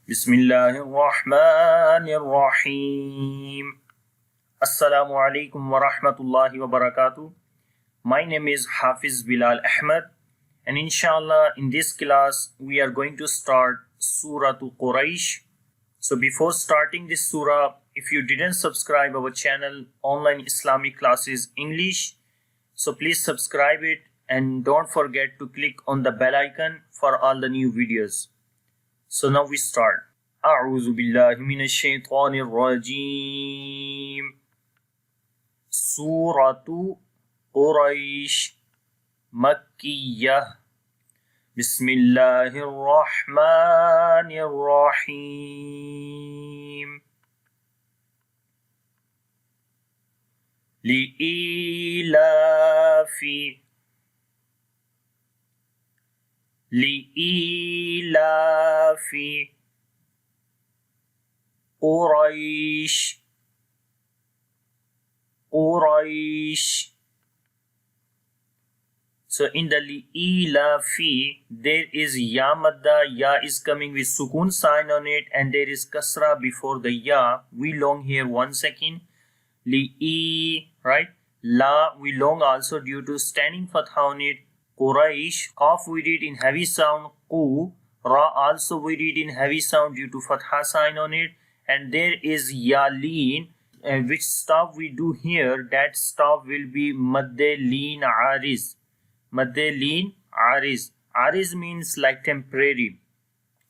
Bismillahirrahmanirrahim. Assalamu alaikum wa rahmatullahi wa barakatuh. My name is Hafiz Bilal Ahmed, and inshallah in this class we are going to start Surah Quraish. So before starting this surah, if you didn't subscribe our channel Online Islamic Classes English, so please subscribe it and don't forget to click on the bell icon for all the new videos. So now we start. A'udhu billahi minash shaitanir rajim. Suratu Quraish Makkiyah. Bismillahir Rahmanir Rahim. Li'ilafi Quraish. So in the li'ilafi there is ya madda, ya is coming with sukun sign on it, and there is kasra before the ya. We long here 1 second. Li'i, right? La we long also due to standing fatha on it. Quraish, qaf we read in heavy sound. Qu, ra also we read in heavy sound due to fatha sign on it. And there is ya leen, which stop we do here, that stop will be madde leen ariz. Madde leen ariz. Ariz means like temporary.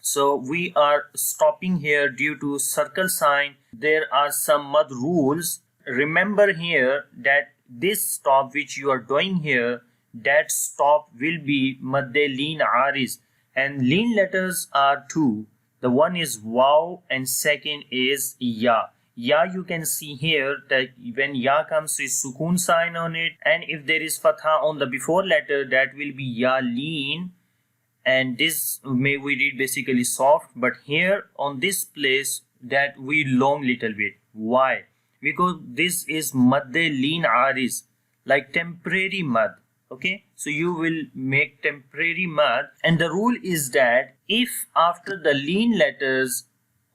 So we are stopping here due to circle sign. There are some mad rules. Remember here that this stop which you are doing here, that stop will be madde leen ariz. And leen letters are two. The one is waw and second is ya. Ya you can see here that when ya comes with sukun sign on it, and if there is fatha on the before letter, that will be ya leen, and this may we read basically soft, but here on this place that we long little bit. Why? Because this is madde leen ariz, like temporary mad. Okay, so you will make temporary mad, and the rule is that if after the leen letters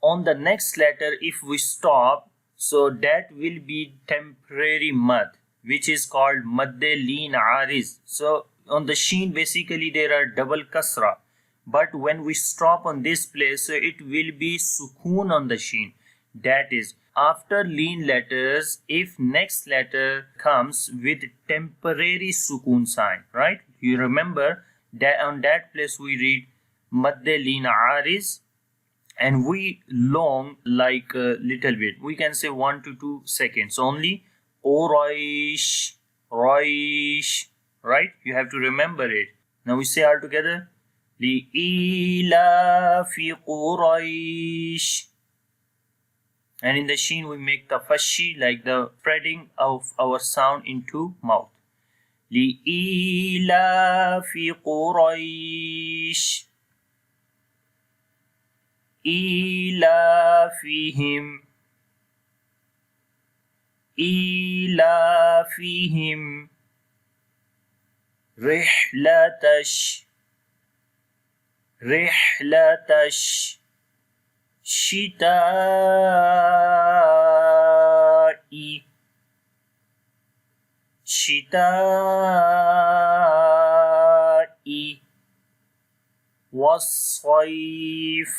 on the next letter if we stop, so that will be temporary mad, which is called madde leen ariz. So on the sheen basically there are double kasra, but when we stop on this place, so it will be sukun on the sheen. That is, after leen letters, if next letter comes with temporary sukun sign, right? You remember that on that place we read madde leen ariz, and we long like a little bit. We can say 1 to 2 seconds only. Quraish, Raish, right? You have to remember it. Now we say all together. Li'ilafi Quraish. And in the sheen we make the fashi, like the spreading of our sound into mouth. Li'ilafi Quraish ilafihim rihlatash shita'i was-sayf.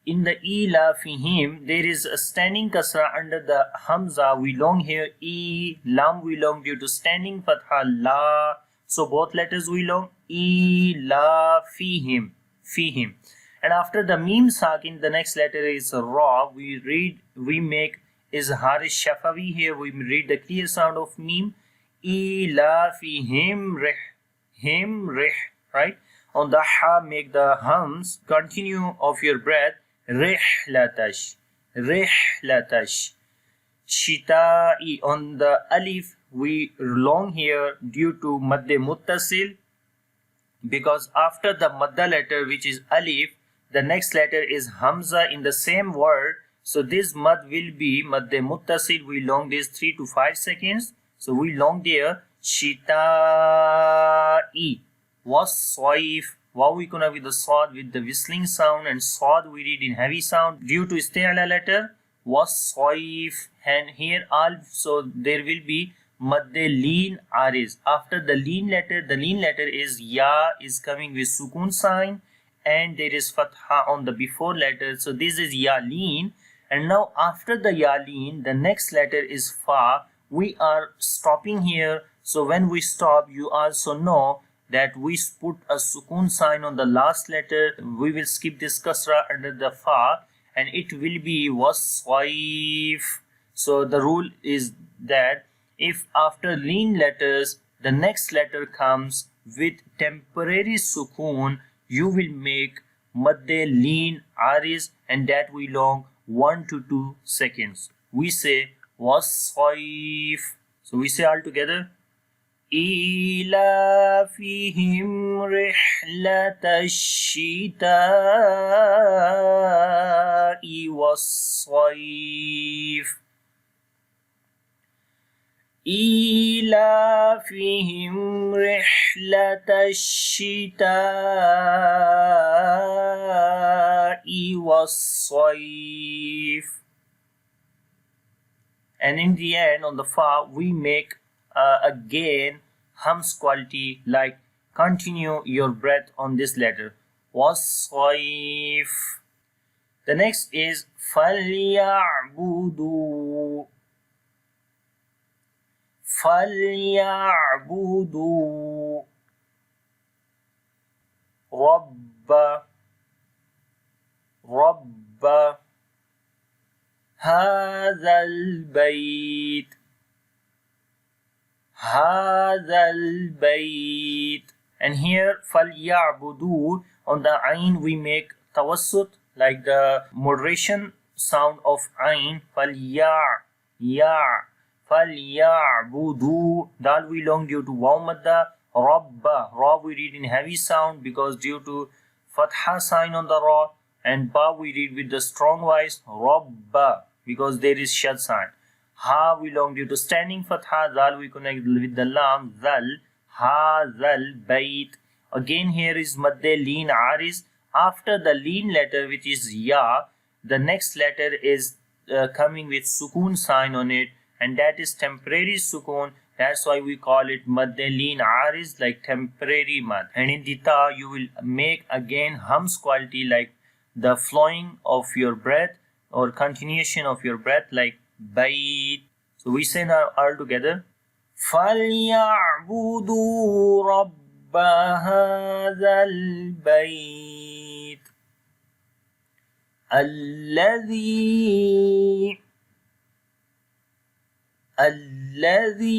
In the ilafihim there is a standing kasra under the hamza. We long here e, lam we long due to standing fatha la. So both letters we long ilafihim, fihim. And after the mim sakin, the next letter is ra. We make izhar shafawi here. We read the clear sound of mim. Ilafihim rih, right? On the ha, make the hums continue of your breath. Rihlatash. Shita'i. On the alif we long here due to madde muttasil, because after the madda letter which is alif, the next letter is hamza in the same word. So this mad will be madde muttasil. We long this 3 to 5 seconds. So we long there shita'i. was-soif. Waw we connect with the swad with the whistling sound, and swad we read in heavy sound due to isti'la letter. Was-soif. And here also there will be madde leen aris. After the leen letter is ya is coming with sukun sign, and there is fatha on the before letter. So this is ya leen. And now after the ya leen, the next letter is fa. We are stopping here. So when we stop, you also know that we put a sukun sign on the last letter. We will skip this kasra under the fa, and it will be was-soif. So the rule is that if after leen letters the next letter comes with temporary sukun, you will make madde leen aris, and that will long 1 to 2 seconds. We say was-soif. So we say all together. إيلافهم رحلة الشتاء والصيف. إيلافهم رحلة الشتاء والصيف. And in the end, on the fa, we make again hums quality, like continue your breath on this letter. Was-soif. The next is فَلْيَعْبُدُوا. فَلْيَعْبُدُوا رَبَّ هَذَا الْبَيْتِ. هذا البيت. And here فَلْيَعْبُدُوا, on the ayn we make tawassut, like the moderation sound of ayn. فَلْيَعْبُدُوا. Dal we long due to waw madda. Rabba, ra we read in heavy sound because due to fatha sign on the ra, and ba we read with the strong voice. Rabba, because there is shad sign. Ha we long due to standing fatha. Zal we connect with the lam. Zal. Ha zal bait. Again here is madde leen aris. After the leen letter, which is ya, the next letter is coming with sukun sign on it, and that is temporary sukun. That's why we call it madde leen aris, like temporary mad. And in the ta, you will make again hums quality, like the flowing of your breath or continuation of your breath, like bait. So we say now all together. فَلْيَعْبُدُوا رَبَّ هَذَا الْبَيْتِ الَّذِي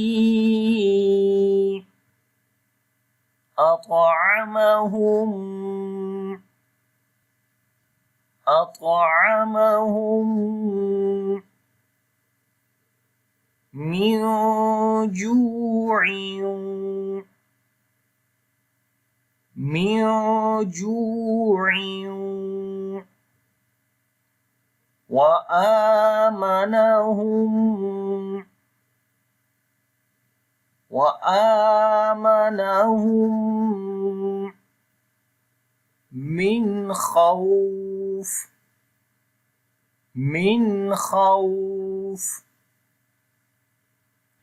أطعمهم من جوع وآمنهم من خوف.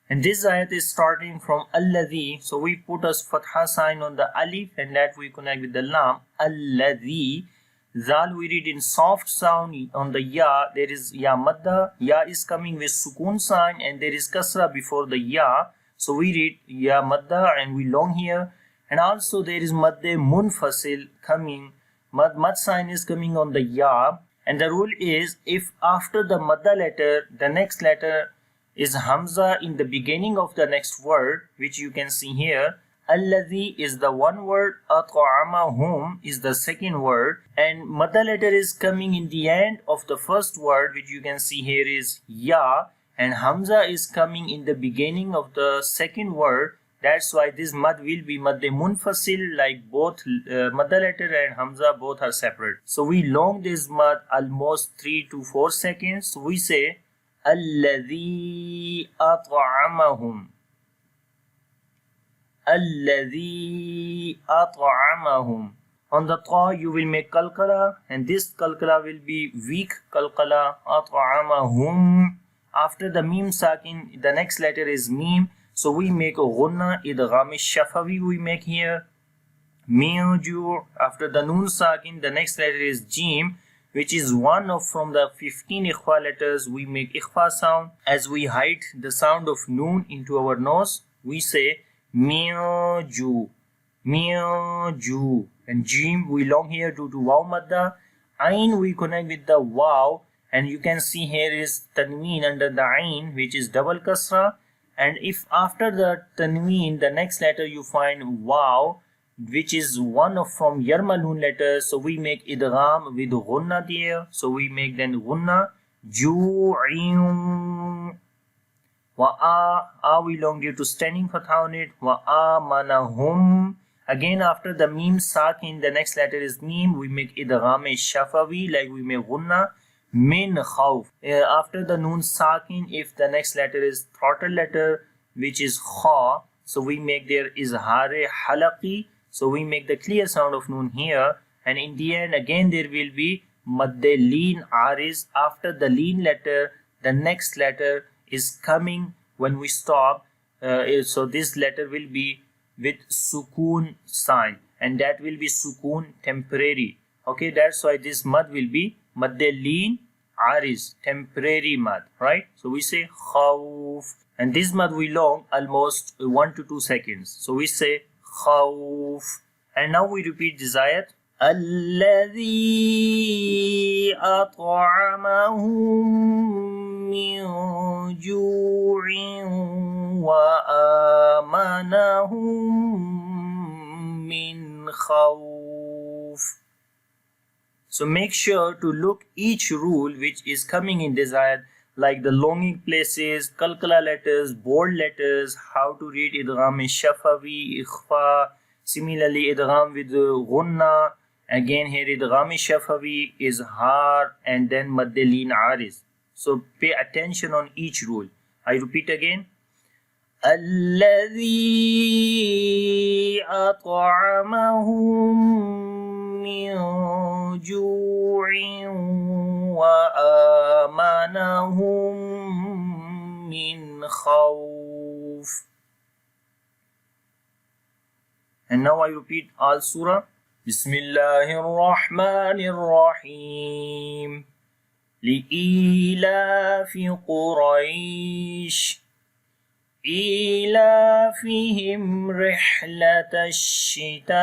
And this ayat is starting from alladhi, so we put a fatha sign on the alif, and that we connect with the lam. Alladhi. Zal we read in soft sound on the ya. There is ya madda. Ya is coming with sukun sign, and there is kasra before the ya. So we read ya madda, and we long here. And also there is madde munfasil coming. Mad sign is coming on the ya. And the rule is, if after the madda letter, the next letter is hamza in the beginning of the next word, which you can see here. Alladhi is the one word, at'amahum is the second word, and madda letter is coming in the end of the first word, which you can see here is ya, and hamza is coming in the beginning of the second word. That's why this mad will be madde munfasil, like both madda letter and hamza both are separate. So we long this mad almost 3 to 4 seconds. So we say الذي أطعمهم Alladhi at'amahum. On the ta you will make qalqala, and this qalqala will be weak qalqala. At'amahum. After the mim sakin, the next letter is mim, so we make a ghunna, idgham shafawi we make here. Mi'ju. After the noon sakin, the next letter is jim, which is one of from the 15 ikhfa letters. We make ikhfa sound. As we hide the sound of noon into our nose, we say mi'ju, mi'ju. And jim we long here due to waw madda. Ain we connect with the waw, and you can see here is tanween under the ain, which is double kasra. And if after the tanween, the next letter you find waw, which is one of from yarmalun letters, so we make idgham with ghunna there. So we make then ghunna. Ju'in. Wa we long due to standing fatha on it. Wa amanahum. Again after the mim sakin, the next letter is mim, we make idgham shafawi, like we make ghunna. Min khawf. After the noon sakin, if the next letter is throttle letter, which is kha, so we make there izhar halaqi, so we make the clear sound of noon here. And in the end again there will be madde leen ariz. After the leen letter, the next letter is coming when we stop, so this letter will be with sukoon sign, and that will be sukoon temporary. Okay, that's why this mad will be madde leen ariz, temporary mad, right? So we say khawf, and this mad we long almost 1 to 2 seconds. So we say khawf, and now we repeat this ayat. Alladhi at'amahum min ju'in wa amanahum min khawf. So make sure to look each rule which is coming in this ayat, like the longing places, qalqala letters, bold letters, how to read idgham shafawi, ikhfa, similarly idgham with ghunna. Again here idgham shafawi is har, and then madde leen ariz. So pay attention on each rule. I repeat again. Alladhi at'amahum min ju'in wa amanahum min khawf. And now I repeat all surah. Bismillahir Rahmanir Rahim. Li'ilafi Quraish. إيلافهم رحلة الشتاء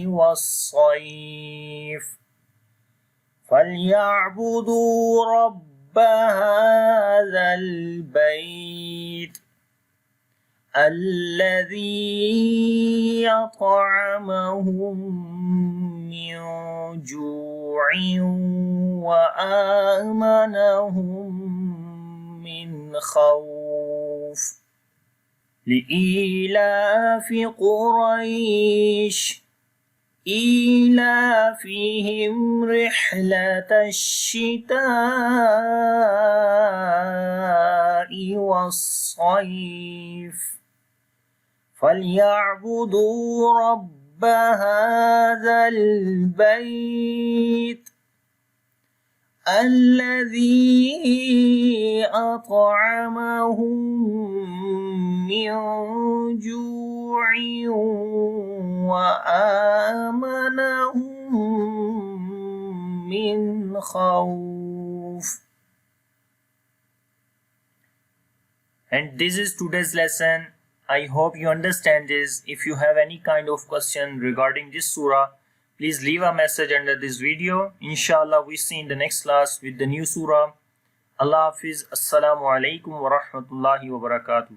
والصيف فليعبدوا رب هذا البيت الذي أطعمهم من جوع وآمنهم من خوف. لإيلاف قريش إيلافهم رحلة الشتاء والصيف فليعبدوا رب هذا البيت الذي أطعمهم من جوع وآمنهم من خوف. And this is today's lesson. I hope you understand this. If you have any kind of question regarding this surah, please leave a message under this video. Inshallah, we see in the next class with the new surah. Allah Hafiz. Assalamu alaikum wa rahmatullahi wa barakatuh.